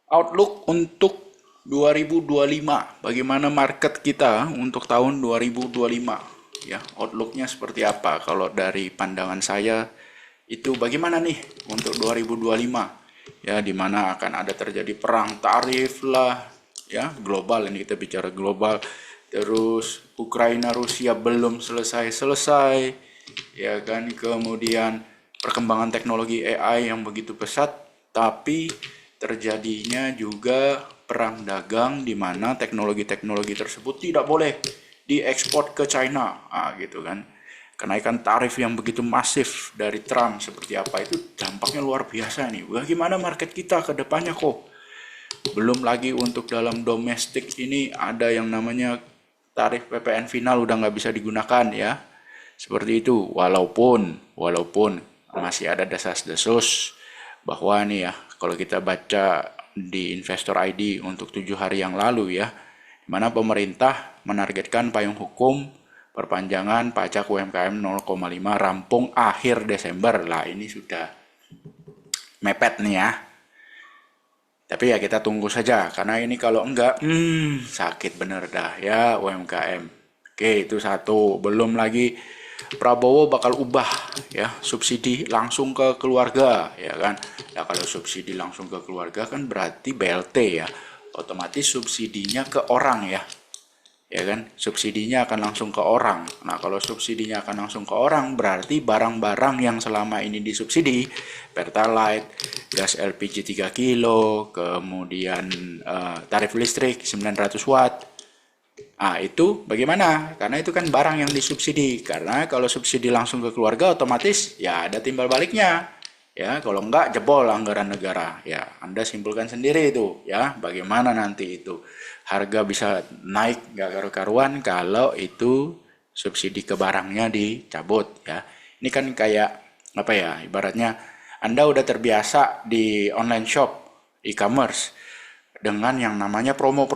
Outlook untuk 2025. Bagaimana market kita untuk tahun 2025? Ya, outlooknya seperti apa? Kalau dari pandangan saya itu bagaimana nih untuk 2025? Ya, di mana akan ada terjadi perang tarif lah, ya, global ini kita bicara global. Terus Ukraina Rusia belum selesai-selesai, ya kan? Kemudian perkembangan teknologi AI yang begitu pesat, tapi terjadinya juga perang dagang di mana teknologi-teknologi tersebut tidak boleh diekspor ke China, gitu kan. Kenaikan tarif yang begitu masif dari Trump seperti apa itu dampaknya luar biasa nih. Bagaimana market kita ke depannya kok? Belum lagi untuk dalam domestik ini ada yang namanya tarif PPN final udah nggak bisa digunakan ya. Seperti itu. Walaupun masih ada desas-desus bahwa nih ya, kalau kita baca di Investor ID untuk 7 hari yang lalu ya, di mana pemerintah menargetkan payung hukum perpanjangan pajak UMKM 0,5 rampung akhir Desember. Lah ini sudah mepet nih ya. Tapi ya kita tunggu saja, karena ini kalau enggak, sakit bener dah ya UMKM. Oke, itu satu. Belum lagi Prabowo bakal ubah ya subsidi langsung ke keluarga, ya kan? Ya kalau subsidi langsung ke keluarga kan berarti BLT ya, otomatis subsidinya ke orang ya kan, subsidinya akan langsung ke orang. Nah kalau subsidinya akan langsung ke orang berarti barang-barang yang selama ini disubsidi, Pertalite, gas LPG 3 kilo, kemudian tarif listrik 900 watt. Ah itu bagaimana? Karena itu kan barang yang disubsidi. Karena kalau subsidi langsung ke keluarga otomatis ya ada timbal baliknya. Ya, kalau enggak jebol anggaran negara. Ya, Anda simpulkan sendiri itu ya, bagaimana nanti itu harga bisa naik nggak karu-karuan kalau itu subsidi ke barangnya dicabut ya. Ini kan kayak apa ya? Ibaratnya Anda udah terbiasa di online shop e-commerce dengan yang namanya promo.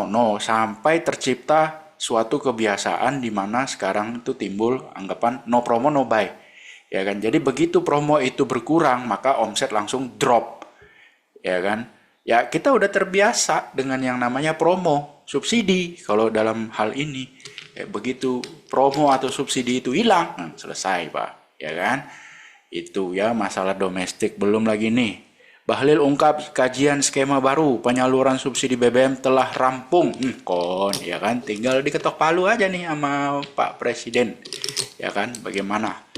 No, sampai tercipta suatu kebiasaan di mana sekarang itu timbul anggapan no promo no buy. Ya kan? Jadi begitu promo itu berkurang, maka omset langsung drop. Ya kan? Ya, kita udah terbiasa dengan yang namanya promo, subsidi kalau dalam hal ini. Ya, begitu promo atau subsidi itu hilang, selesai, Pak. Ya kan? Itu ya masalah domestik. Belum lagi nih, Bahlil ungkap kajian skema baru penyaluran subsidi BBM telah rampung. Ya kan, tinggal diketok palu aja nih sama Pak Presiden. Ya kan, bagaimana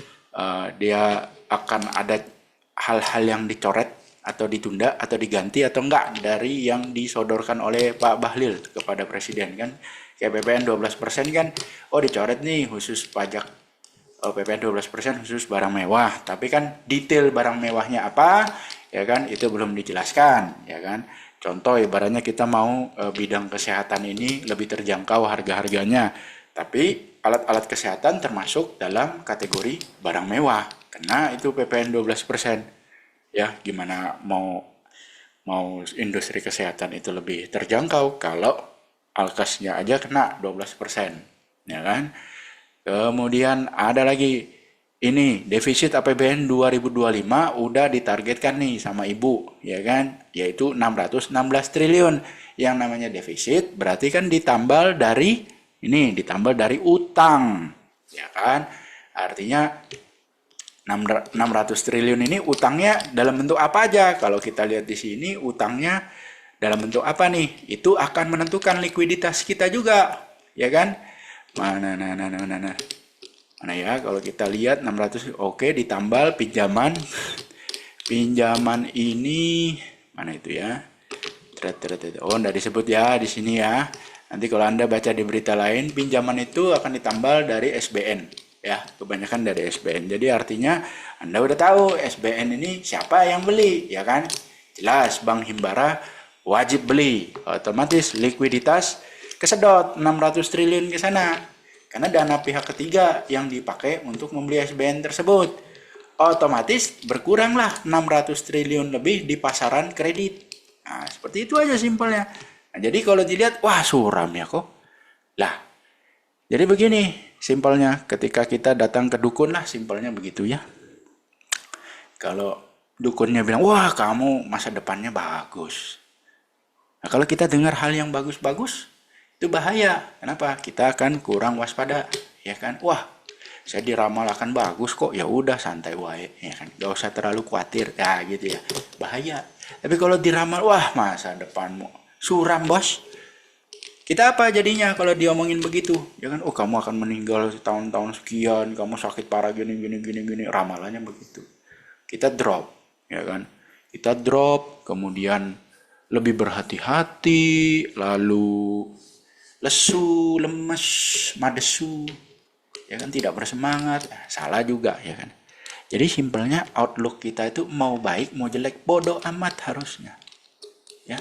dia akan ada hal-hal yang dicoret atau ditunda atau diganti atau enggak dari yang disodorkan oleh Pak Bahlil kepada Presiden kan. Kayak PPN 12% kan, oh dicoret nih khusus pajak, PPN 12% khusus barang mewah, tapi kan detail barang mewahnya apa, ya kan, itu belum dijelaskan, ya kan. Contoh ibaratnya kita mau bidang kesehatan ini lebih terjangkau harga-harganya, tapi alat-alat kesehatan termasuk dalam kategori barang mewah, karena itu PPN 12%. Ya, gimana mau mau industri kesehatan itu lebih terjangkau kalau alkesnya aja kena 12%, ya kan? Kemudian ada lagi ini defisit APBN 2025 udah ditargetkan nih sama Ibu, ya kan? Yaitu 616 triliun. Yang namanya defisit berarti kan ditambal dari utang, ya kan? Artinya 600 triliun ini utangnya dalam bentuk apa aja? Kalau kita lihat di sini utangnya dalam bentuk apa nih? Itu akan menentukan likuiditas kita juga, ya kan? Mana ya? Kalau kita lihat 600, oke, ditambal pinjaman. Pinjaman ini mana itu ya? Oh, enggak disebut ya di sini ya. Nanti kalau Anda baca di berita lain, pinjaman itu akan ditambal dari SBN. Ya, kebanyakan dari SBN. Jadi artinya Anda udah tahu SBN ini siapa yang beli, ya kan? Jelas Bank Himbara wajib beli. Otomatis likuiditas kesedot 600 triliun ke sana. Karena dana pihak ketiga yang dipakai untuk membeli SBN tersebut. Otomatis berkuranglah 600 triliun lebih di pasaran kredit. Nah, seperti itu aja simpelnya. Nah, jadi kalau dilihat, wah suram ya kok. Lah, jadi begini simpelnya. Ketika kita datang ke dukun lah, simpelnya begitu ya. Kalau dukunnya bilang, wah kamu masa depannya bagus. Nah, kalau kita dengar hal yang bagus-bagus, itu bahaya. Kenapa? Kita akan kurang waspada, ya kan? Wah, saya diramal akan bagus kok. Ya udah santai wae, ya kan? Gak usah terlalu khawatir, ya gitu ya. Bahaya. Tapi kalau diramal, wah masa depanmu suram bos. Kita apa jadinya kalau diomongin begitu? Ya kan? Oh kamu akan meninggal tahun-tahun sekian, kamu sakit parah gini gini gini gini. Ramalannya begitu. Kita drop, ya kan? Kita drop, kemudian lebih berhati-hati, lalu lesu, lemes, madesu, ya kan, tidak bersemangat. Nah, salah juga, ya kan. Jadi simpelnya outlook kita itu mau baik mau jelek bodoh amat harusnya, ya.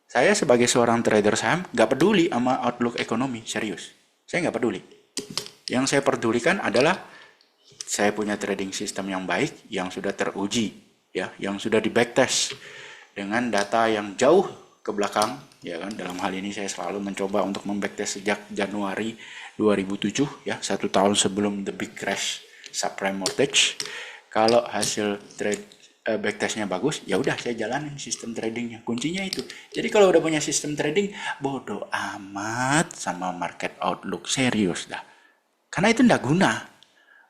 Saya sebagai seorang trader saham nggak peduli sama outlook ekonomi, serius. Saya nggak peduli. Yang saya pedulikan adalah saya punya trading system yang baik, yang sudah teruji, ya, yang sudah di backtest dengan data yang jauh ke belakang, ya kan. Dalam hal ini saya selalu mencoba untuk membacktest sejak Januari 2007, ya, 1 tahun sebelum the big crash subprime mortgage. Kalau hasil trade backtestnya bagus, ya udah saya jalanin sistem tradingnya. Kuncinya itu. Jadi kalau udah punya sistem trading, bodoh amat sama market outlook, serius dah. Karena itu ndak guna.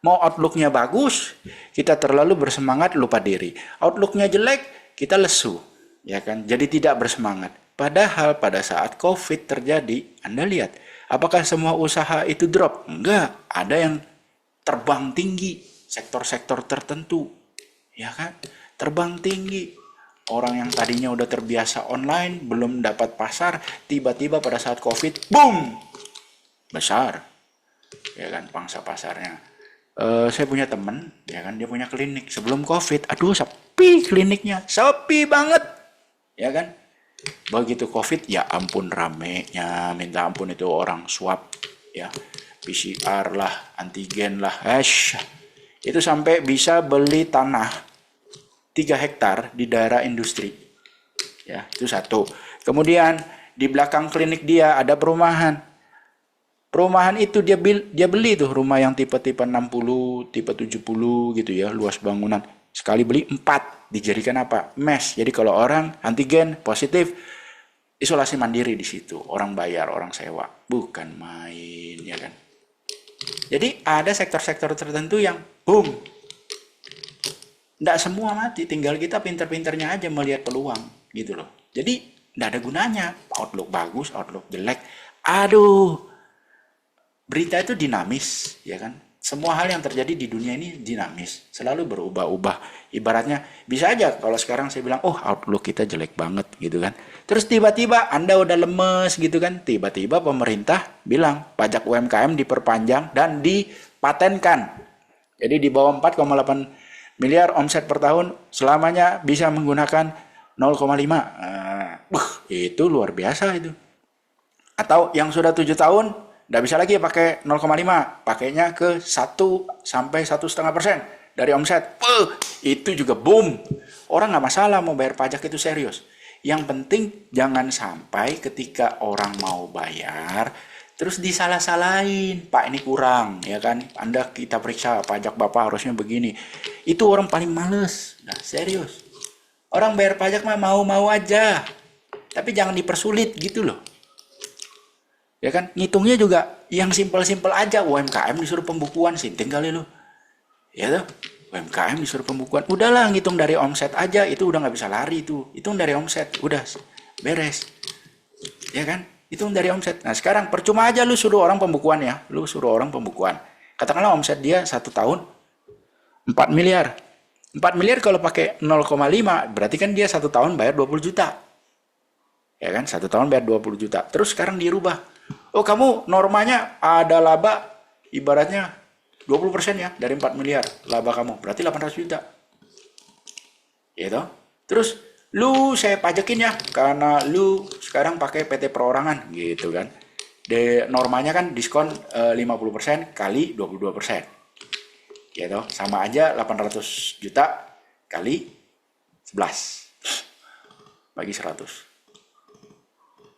Mau outlooknya bagus, kita terlalu bersemangat lupa diri. Outlooknya jelek, kita lesu, ya kan? Jadi tidak bersemangat. Padahal pada saat COVID terjadi, Anda lihat, apakah semua usaha itu drop? Enggak, ada yang terbang tinggi, sektor-sektor tertentu, ya kan? Terbang tinggi. Orang yang tadinya udah terbiasa online, belum dapat pasar, tiba-tiba pada saat COVID, boom, besar, ya kan, pangsa pasarnya. Saya punya teman, ya kan, dia punya klinik sebelum COVID. Aduh, sepi kliniknya, sepi banget, ya kan. Begitu COVID, ya ampun ramenya, minta ampun itu orang swab, ya, PCR lah, antigen lah, itu sampai bisa beli tanah 3 hektar di daerah industri, ya, itu satu. Kemudian di belakang klinik dia ada perumahan. Perumahan itu dia beli tuh rumah yang tipe-tipe 60, tipe 70 gitu ya, luas bangunan. Sekali beli 4, dijadikan apa? Mes. Jadi kalau orang antigen positif, isolasi mandiri di situ. Orang bayar, orang sewa. Bukan main, ya kan? Jadi ada sektor-sektor tertentu yang boom. Nggak semua mati, tinggal kita pinter-pinternya aja melihat peluang gitu loh. Jadi nggak ada gunanya. Outlook bagus, outlook jelek. Aduh, berita itu dinamis, ya kan? Semua hal yang terjadi di dunia ini dinamis, selalu berubah-ubah. Ibaratnya bisa aja kalau sekarang saya bilang, oh outlook kita jelek banget gitu kan. Terus tiba-tiba Anda udah lemes gitu kan. Tiba-tiba pemerintah bilang pajak UMKM diperpanjang dan dipatenkan. Jadi di bawah 4,8 miliar omset per tahun selamanya bisa menggunakan 0,5. Itu luar biasa itu. Atau yang sudah 7 tahun nggak bisa lagi pakai 0,5, pakainya ke 1 sampai 1,5% dari omset. Itu juga boom. Orang nggak masalah mau bayar pajak, itu serius. Yang penting jangan sampai ketika orang mau bayar terus disalah-salahin, Pak ini kurang, ya kan? Anda kita periksa pajak Bapak harusnya begini. Itu orang paling males. Nah, serius. Orang bayar pajak mah mau-mau aja. Tapi jangan dipersulit gitu loh. Ya kan, ngitungnya juga yang simpel-simpel aja. UMKM disuruh pembukuan, sinting kali lu, ya tuh. UMKM disuruh pembukuan, udahlah ngitung dari omset aja, itu udah nggak bisa lari tuh. Hitung dari omset, udah beres, ya kan. Hitung dari omset. Nah sekarang percuma aja lu suruh orang pembukuan, ya, lu suruh orang pembukuan. Katakanlah omset dia 1 tahun 4 miliar. 4 miliar kalau pakai 0,5 berarti kan dia 1 tahun bayar 20 juta. Ya kan, 1 tahun bayar 20 juta. Terus sekarang dirubah. Oh kamu normanya ada laba ibaratnya 20% ya dari 4 miliar laba kamu. Berarti 800 juta. Gitu. Terus lu saya pajakin ya karena lu sekarang pakai PT perorangan gitu kan. Normanya kan diskon 50% kali 22%. Gitu. Sama aja 800 juta kali 11 bagi 100.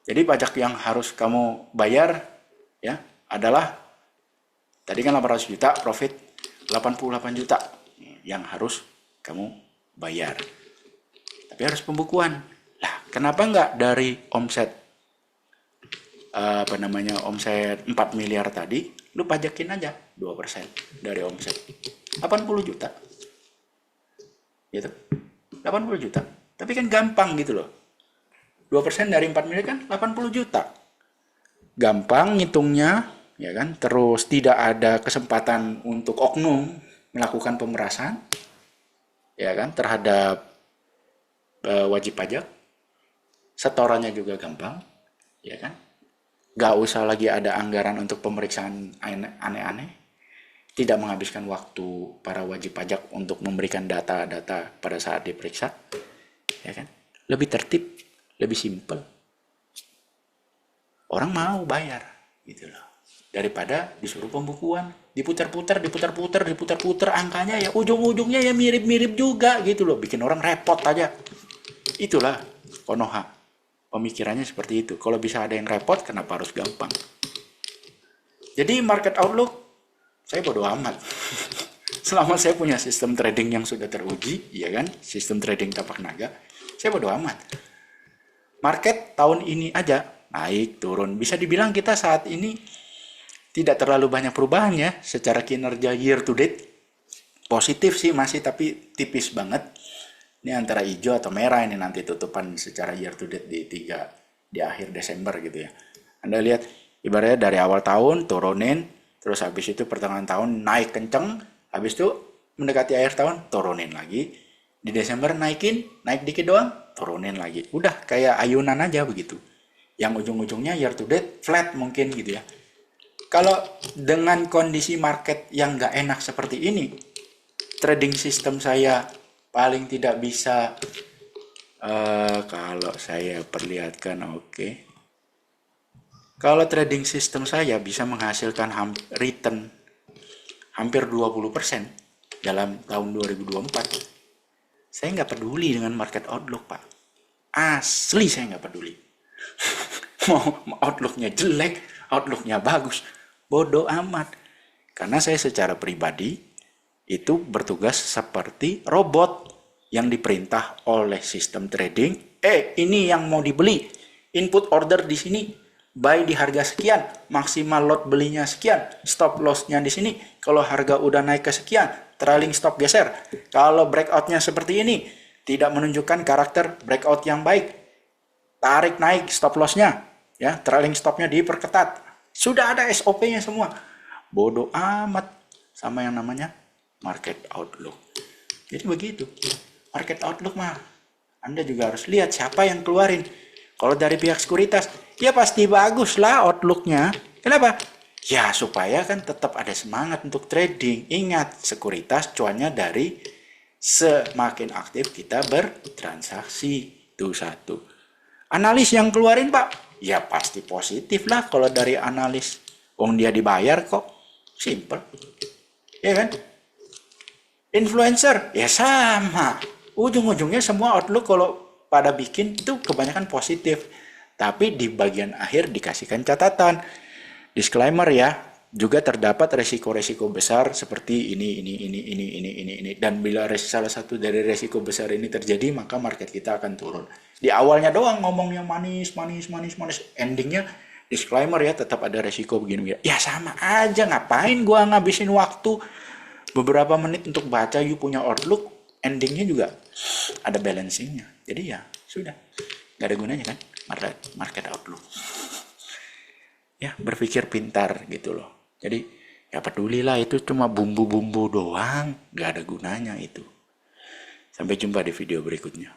Jadi pajak yang harus kamu bayar ya adalah tadi kan 800 juta profit, 88 juta yang harus kamu bayar. Tapi harus pembukuan. Lah, kenapa nggak dari omset omset 4 miliar tadi, lu pajakin aja 2% dari omset. 80 juta. Gitu. 80 juta. Tapi kan gampang gitu loh. 2% dari 4 miliar kan 80 juta. Gampang ngitungnya, ya kan? Terus tidak ada kesempatan untuk oknum melakukan pemerasan, ya kan? Terhadap wajib pajak. Setorannya juga gampang, ya kan? Gak usah lagi ada anggaran untuk pemeriksaan aneh-aneh. Tidak menghabiskan waktu para wajib pajak untuk memberikan data-data pada saat diperiksa, ya kan? Lebih tertib, lebih simpel. Orang mau bayar, gitu loh. Daripada disuruh pembukuan, diputar-putar, angkanya ya ujung-ujungnya ya mirip-mirip juga, gitu loh. Bikin orang repot aja. Itulah Konoha. Pemikirannya seperti itu. Kalau bisa ada yang repot, kenapa harus gampang? Jadi market outlook, saya bodo amat. Selama saya punya sistem trading yang sudah teruji, ya kan, sistem trading tapak naga, saya bodo amat. Market tahun ini aja naik turun, bisa dibilang kita saat ini tidak terlalu banyak perubahan ya secara kinerja year to date. Positif sih masih, tapi tipis banget. Ini antara hijau atau merah ini nanti tutupan secara year to date di akhir Desember gitu ya. Anda lihat ibaratnya dari awal tahun turunin, terus habis itu pertengahan tahun naik kenceng, habis itu mendekati akhir tahun turunin lagi. Di Desember naik dikit doang, turunin lagi. Udah kayak ayunan aja begitu. Yang ujung-ujungnya year to date flat mungkin gitu ya. Kalau dengan kondisi market yang nggak enak seperti ini, trading system saya paling tidak bisa, kalau saya perlihatkan, oke. Kalau trading system saya bisa menghasilkan return hampir 20% dalam tahun 2024. Saya nggak peduli dengan market outlook, Pak. Asli saya nggak peduli. Mau outlooknya jelek, outlooknya bagus, bodoh amat. Karena saya secara pribadi itu bertugas seperti robot yang diperintah oleh sistem trading. Ini yang mau dibeli, input order di sini, buy di harga sekian, maksimal lot belinya sekian, stop lossnya di sini. Kalau harga udah naik ke sekian, trailing stop geser. Kalau breakoutnya seperti ini, tidak menunjukkan karakter breakout yang baik, tarik naik stop lossnya, ya, trailing stopnya diperketat. Sudah ada SOP-nya semua. Bodoh amat sama yang namanya market outlook. Jadi begitu. Market outlook mah Anda juga harus lihat siapa yang keluarin. Kalau dari pihak sekuritas, ya pasti bagus lah outlooknya. Kenapa? Ya supaya kan tetap ada semangat untuk trading. Ingat, sekuritas cuannya dari semakin aktif kita bertransaksi. Itu satu. Analis yang keluarin, Pak, ya pasti positif lah kalau dari analis. Dia dibayar kok. Simple. Ya kan? Influencer, ya sama. Ujung-ujungnya semua outlook kalau pada bikin itu kebanyakan positif. Tapi di bagian akhir dikasihkan catatan. Disclaimer ya, juga terdapat resiko-resiko besar seperti ini. Dan bila salah satu dari resiko besar ini terjadi, maka market kita akan turun. Di awalnya doang ngomongnya manis. Endingnya disclaimer ya, tetap ada resiko begini. Ya sama aja, ngapain gua ngabisin waktu beberapa menit untuk baca you punya outlook, endingnya juga ada balancingnya. Jadi ya sudah, nggak ada gunanya kan market outlook. Ya berpikir pintar gitu loh. Jadi ya pedulilah, itu cuma bumbu-bumbu doang, nggak ada gunanya itu. Sampai jumpa di video berikutnya.